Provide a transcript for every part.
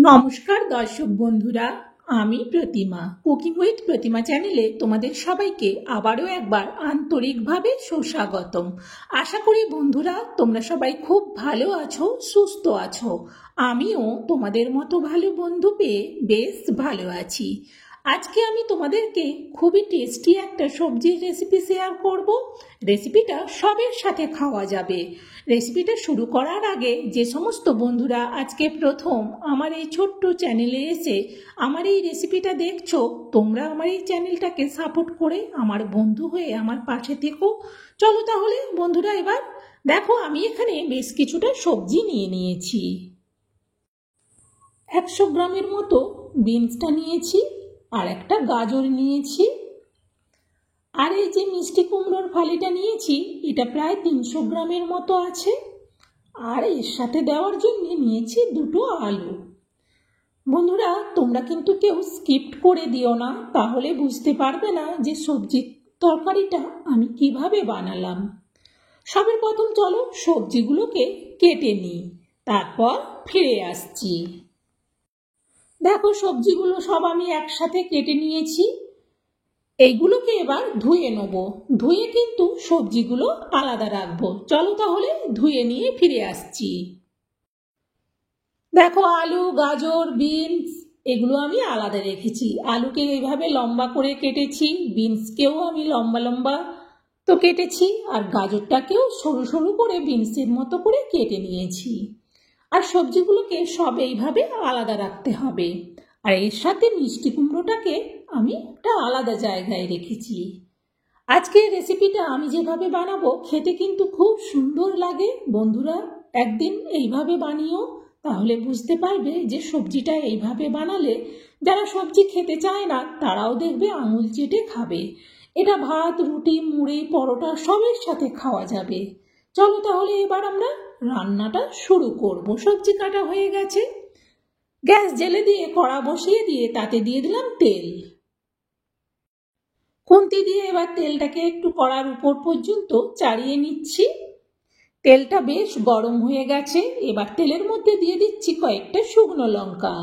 নমস্কার দর্শক বন্ধুরা, আমি প্রতিমা কুকিং উইথ প্রতিমা চ্যানেলে তোমাদের সবাইকে আবারও একবার আন্তরিকভাবে সুস্বাগতম। আশা করি বন্ধুরা তোমরা সবাই খুব ভালো আছো, সুস্থ আছো। আমিও তোমাদের মতো ভালো বন্ধু পেয়ে বেশ ভালো আছি। আজকে আমি তোমাদেরকে খুবই টেস্টি একটা সবজির রেসিপি শেয়ার করব। রেসিপিটা সবের সাথে খাওয়া যাবে। রেসিপিটা শুরু করার আগে যে সমস্ত বন্ধুরা আজকে প্রথম আমার এই ছোট্ট চ্যানেলে এসে আমার এই রেসিপিটা দেখছো, তোমরা আমার এই চ্যানেলটাকে সাপোর্ট করে আমার বন্ধু হয়ে আমার পাশে থেকো। চলো তাহলে বন্ধুরা, এবার দেখো আমি এখানে বেশ কিছুটা সবজি নিয়ে নিয়েছি। 100 গ্রামের মতো বিনসটা নিয়েছি, আর একটা গাজর নিয়েছি, আর এই যে মিষ্টি কুমড়োর ফালিটা নিয়েছি এটা প্রায় 300 গ্রামের মতো আছে, আর এর সাথে দেওয়ার জন্য নিয়েছি 2টো আলু। বন্ধুরা তোমরা কিন্তু কেউ স্কিপ করে দিও না, তাহলে বুঝতে পারবে না যে সবজির তরকারিটা আমি কিভাবে বানালাম। সবার প্রথম চলো সবজিগুলোকে কেটে নিই, তারপর ফিরে আসছি। দেখো সবজিগুলো সব আমি একসাথে কেটে নিয়েছি। এইগুলোকে এবার ধুয়ে নেব। ধুয়ে কিন্তু সবজিগুলো আলাদা রাখবো। চলো তাহলে ধুয়ে নিয়ে ফিরে আসছি। দেখো আলু, গাজর, বিনস এগুলো আমি আলাদা রেখেছি। আলুকে এইভাবে লম্বা করে কেটেছি, বিনসকেও আমি লম্বা লম্বা তো কেটেছি, আর গাজরটাকেও সরু সরু করে বিনসের মতো করে কেটে নিয়েছি। আর সবজিগুলোকে সব এইভাবে আলাদা রাখতে হবে। আর এর সাথে মিষ্টি কুমড়োটাকে আমি একটা আলাদা জায়গায় রেখেছি। আজকের রেসিপিটা আমি যেভাবে বানাবো খেতে কিন্তু খুব সুন্দর লাগে। বন্ধুরা একদিন এইভাবে বানিও, তাহলে বুঝতে পারবে যে সবজিটা এইভাবে বানালে যারা সবজি খেতে চায় না তারাও দেখবে আঙুল চেটে খাবে। এটা ভাত, রুটি, মুড়ি, পরোটা সবের সাথে খাওয়া যাবে। চলো তাহলে এবার আমরা রান্নাটা শুরু করব। সবজি কাটা হয়ে গেছে, গ্যাস জ্বেলে দিয়ে কড়া বসিয়ে দিয়ে তাতে দিয়ে দিলাম তেল। খুন্তি দিয়ে এবার তেলটাকে একটু কড়ার উপর পর্যন্ত চাড়িয়ে নিচ্ছি। তেলটা বেশ গরম হয়ে গেছে। এবার তেলের মধ্যে দিয়ে দিচ্ছি কয়েকটা শুকনো লঙ্কা,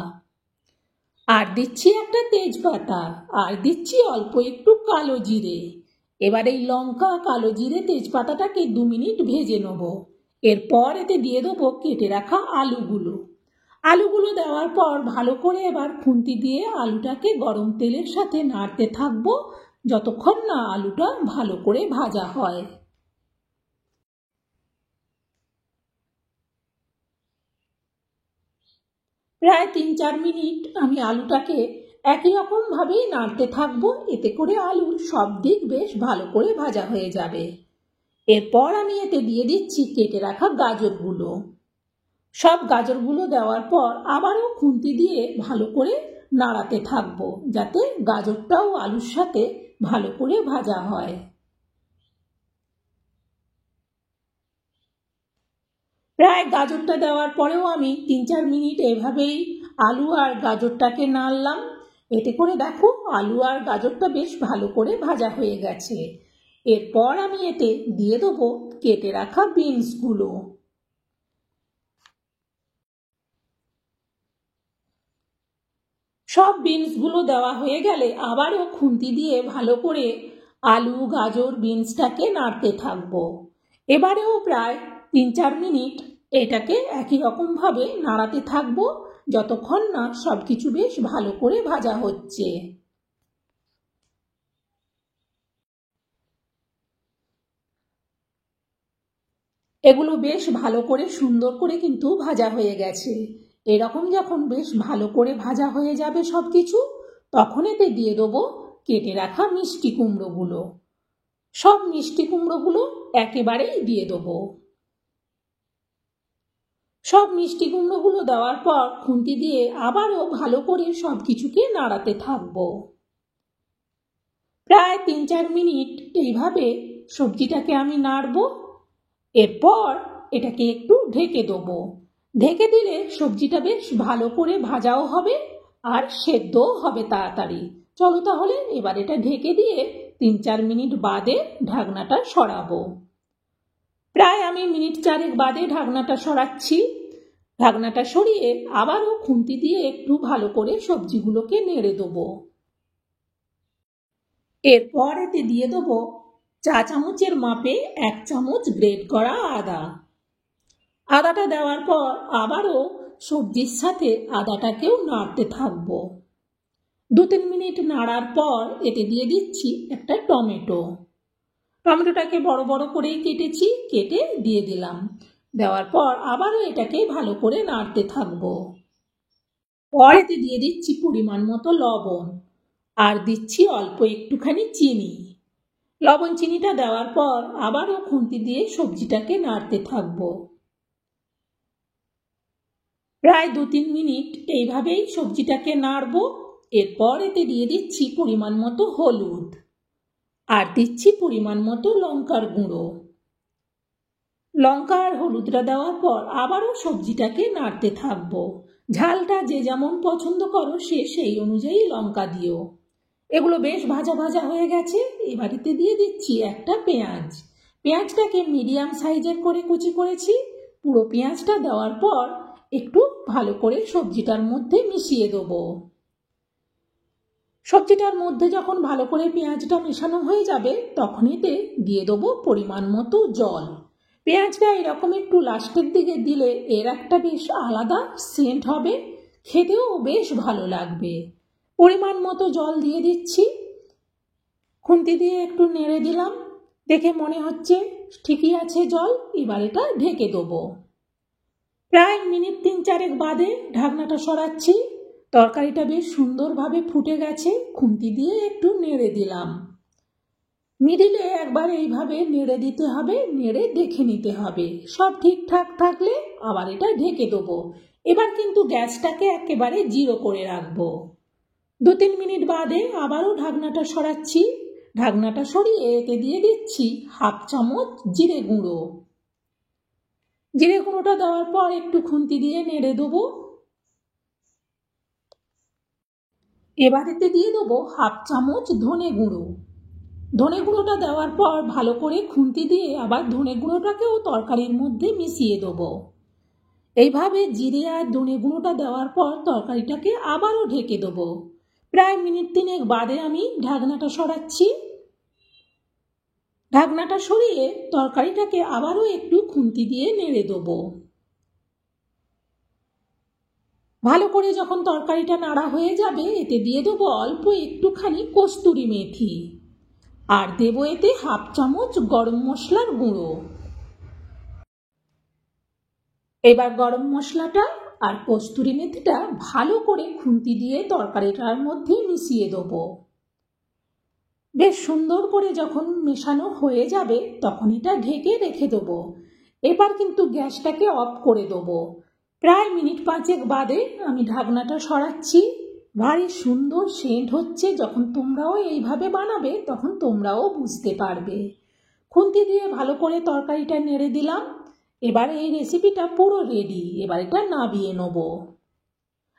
আর দিচ্ছি একটা তেজপাতা, আর দিচ্ছি অল্প একটু কালো জিরে। এবার এই লঙ্কা, কালো জিরে, তেজপাতাটাকে 2 মিনিট ভেজে নেব। এরপর এতে দিয়ে দেবো কেটে রাখা আলুগুলো। আলুগুলো দেওয়ার পর ভালো করে এবার খুন্তি দিয়ে আলুটাকে গরম তেলের সাথে নাড়তে থাকবো যতক্ষণ না আলুটা ভালো করে ভাজা হয়। প্রায় 3-4 মিনিট আমি আলুটাকে একই রকম ভাবেই নাড়তে থাকবো, এতে করে আলুর সব দিক বেশ ভালো করে ভাজা হয়ে যাবে। এরপর আমি এতে দিয়ে দিচ্ছি কেটে রাখা গাজরগুলো। সব গাজরগুলো দেওয়ার পর আবারও খুন্তি দিয়ে ভালো করে নাড়াতে থাকবো যাতে গাজরটাও আলুর সাথে ভালো করে ভাজা হয়। প্রায় গাজরটা দেওয়ার পরেও আমি 3-4 মিনিট এভাবেই আলু আর গাজরটাকে নাড়লাম। এতে করে দেখো আলু আর গাজরটা বেশ ভালো করে ভাজা হয়ে গেছে। এরপর আমি এতে দিয়ে দেবো কেটে রাখা বিনসগুলো। সব বিনসগুলো দেওয়া হয়ে গেলে আবারও খুন্তি দিয়ে ভালো করে আলু, গাজর, বিনসটাকে নাড়তে থাকবো। এবারেও প্রায় 3-4 মিনিট এটাকে একই রকমভাবে নাড়াতে থাকবো যতক্ষণ না সব কিছু বেশ ভালো করে ভাজা হচ্ছে। এগুলো বেশ ভালো করে সুন্দর করে কিন্তু ভাজা হয়ে গেছে। এরকম যখন বেশ ভালো করে ভাজা হয়ে যাবে সব কিছু, তখন এতে দিয়ে দেবো কেটে রাখা মিষ্টি কুমড়োগুলো। সব মিষ্টি কুমড়োগুলো একেবারেই দিয়ে দেবো। সব মিষ্টি কুমড়োগুলো দেওয়ার পর খুন্তি দিয়ে আবারও ভালো করে সব কিছুকে নাড়াতে থাকবো। প্রায় 3-4 মিনিট এইভাবে সবজিটাকে আমি নাড়বো। এরপর এটাকে একটু ঢেকে দেবো। ঢেকে দিলে সবজিটা বেশ ভালো করে ভাজাও হবে আর সেদ্ধও হবে তাড়াতাড়ি। চলো তাহলে এবার এটা ঢেকে দিয়ে 3-4 মিনিট বাদে ঢাকনাটা সরাবো। প্রায় আমি মিনিট 4 বাদে ঢাকনাটা সরাচ্ছি। ঢাকনাটা সরিয়ে আবারও খুন্তি দিয়ে একটু ভালো করে সবজিগুলোকে নেড়ে দেবো। এরপর এতে দিয়ে দেবো চা চামচের মাপে 1 চামচ গ্রেট করা আদা। আদাটা দেওয়ার পর আবারও সবজির সাথে আদাটাকেও নাড়তে থাকবো। 2-3 মিনিট নাড়ার পর এতে দিয়ে দিচ্ছি একটা টমেটো। টমেটোটাকে বড় বড় করেই কেটেছি, কেটে দিয়ে দিলাম। দেওয়ার পর আবারও এটাকে ভালো করে নাড়তে থাকবো। পর এতে দিয়ে দিচ্ছি পরিমাণ মতো লবণ আর দিচ্ছি অল্প একটুখানি চিনি। লবণ চিনিটা দেওয়ার পর আবারও খুন্তি দিয়ে সবজিটাকে নাড়তে থাকবো। প্রায় 2-3 মিনিট এইভাবেই সবজিটাকে নাড়বো। এরপর এতে দিয়ে দিচ্ছি পরিমাণ মতো হলুদ আর দিচ্ছি পরিমাণ মতো লঙ্কার গুঁড়ো। লঙ্কা আর হলুদটা দেওয়ার পর আবারও সবজিটাকে নাড়তে থাকবো। ঝালটা যে যেমন পছন্দ করো সে সেই অনুযায়ী লঙ্কা দিও। এগুলো বেশ ভাজা ভাজা হয়ে গেছে। এবার এতে দিয়ে দিচ্ছি একটা পেঁয়াজ। পেঁয়াজটাকে মিডিয়াম সাইজের করে কুচি করেছি। পুরো পেঁয়াজটা দেওয়ার পর একটু ভালো করে সবজিটার মধ্যে মিশিয়ে দেবো। সবজিটার মধ্যে যখন ভালো করে পেঁয়াজটা মেশানো হয়ে যাবে তখন এতে দিয়ে দেবো পরিমাণ মতো জল। পেঁয়াজটা এরকম একটু লাস্টের দিকে দিলে এর একটা বেশ আলাদা সেন্ট হবে, খেতেও বেশ ভালো লাগবে। পরিমাণ মতো জল দিয়ে দিচ্ছি। খুন্তি দিয়ে একটু নেড়ে দিলাম, দেখে মনে হচ্ছে ঠিকই আছে জল। এবার এটা ঢেকে দেবো। প্রায় মিনিট 3-4 বাদে ঢাকনাটা সরাচ্ছি। তরকারিটা বেশ সুন্দরভাবে ফুটে গেছে। খুন্তি দিয়ে একটু নেড়ে দিলাম। মিডিলে একবার এইভাবে নেড়ে দিতে হবে, নেড়ে দেখে নিতে হবে। সব ঠিকঠাক থাকলে আবার এটা ঢেকে দেবো। এবার কিন্তু গ্যাসটাকে একেবারে 0 করে রাখবো। 2-3 মিনিট বাদে আবারও ঢাকনাটা সরাচ্ছি। ঢাকনাটা সরিয়ে এতে দিয়ে দিচ্ছি 1/2 চামচ জিরে গুঁড়ো। জিরে গুঁড়োটা দেওয়ার পর একটু খুন্তি দিয়ে নেড়ে দেবো। এবার এতে দিয়ে দেবো 1/2 চামচ ধনে গুঁড়ো। ধনে গুঁড়োটা দেওয়ার পর ভালো করে খুন্তি দিয়ে আবার ধনে গুঁড়োটাকেও তরকারির মধ্যে মিশিয়ে দেবো। এইভাবে জিরে আর ধনে গুঁড়োটা দেওয়ার পর তরকারিটাকে আবারও ঢেকে দেবো। প্রায় মিনিট 3 বাদে আমি ঢাকনাটা সরাচ্ছি। ঢাকনাটা সরিয়ে তরকারিটাকে আবারও একটু খুন্তি দিয়ে নেড়ে দেবো। ভালো করে যখন তরকারিটা নাড়া হয়ে যাবে এতে দিয়ে দেবো অল্প একটুখানি কস্তুরি মেথি আর দেবো এতে 1/2 চামচ গরম মশলার গুঁড়ো। এবার গরম মশলাটা আর কস্তুরি মেথিটা ভালো করে খুন্তি দিয়ে তরকারিটার মধ্যে মিশিয়ে দেবো। বেশ সুন্দর করে যখন মেশানো হয়ে যাবে তখন এটা ঢেকে রেখে দেবো। এবার কিন্তু গ্যাসটাকে অফ করে দেবো। প্রায় মিনিট 5 বাদে আমি ঢাকনাটা সরাচ্ছি। ভারী সুন্দর সেন্ট হচ্ছে। যখন তোমরাও এইভাবে বানাবে তখন তোমরাও বুঝতে পারবে। খুন্তি দিয়ে ভালো করে তরকারিটা নেড়ে দিলাম। এবার এই রেসিপিটা পুরো রেডি। এবার এটা নাবিয়ে নেব।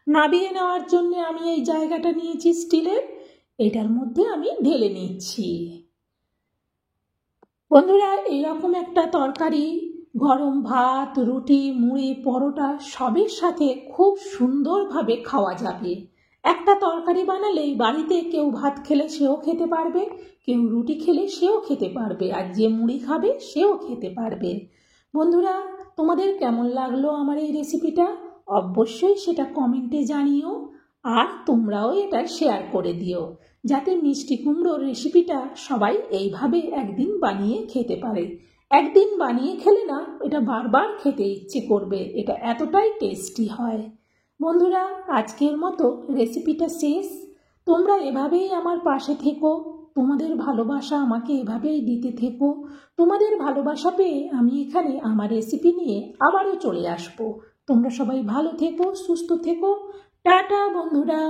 নাবিয়ে নেওয়ার জন্য আমি এই জায়গাটা নিয়েছি স্টিলের, এটার মধ্যে আমি ঢেলে নিচ্ছি। বন্ধুরা, এইরকম একটা তরকারি গরম ভাত, রুটি, মুড়ি, পরোটা সবের সাথে খুব সুন্দরভাবে খাওয়া যাবে। একটা তরকারি বানালেই বাড়িতে কেউ ভাত খেলে সেও খেতে পারবে, কেউ রুটি খেলে সেও খেতে পারবে, আর যে মুড়ি খাবে সেও খেতে পারবে। বন্ধুরা, তোমাদের কেমন লাগলো আমার এই রেসিপিটা অবশ্যই সেটা কমেন্টে জানিও। আর তোমরাও এটা শেয়ার করে দিও যাতে মিষ্টি কুমড়োর রেসিপিটা সবাই এইভাবে একদিন বানিয়ে খেতে পারে। একদিন বানিয়ে খেলে না এটা বারবার খেতে ইচ্ছে করবে, এটা এতটাই টেস্টি হয়। বন্ধুরা, আজকের মতো রেসিপিটা শেষ। তোমরা এভাবেই আমার পাশে থেকো, তোমাদের ভালোবাসা আমাকে এভাবেই দিতে থেকো। তোমাদের ভালোবাসা পেয়ে আমি এখানে আমার রেসিপি নিয়ে আবারও চলে আসবো। তোমরা সবাই ভালো থেকো, সুস্থ থেকো। টাটা বন্ধুরা।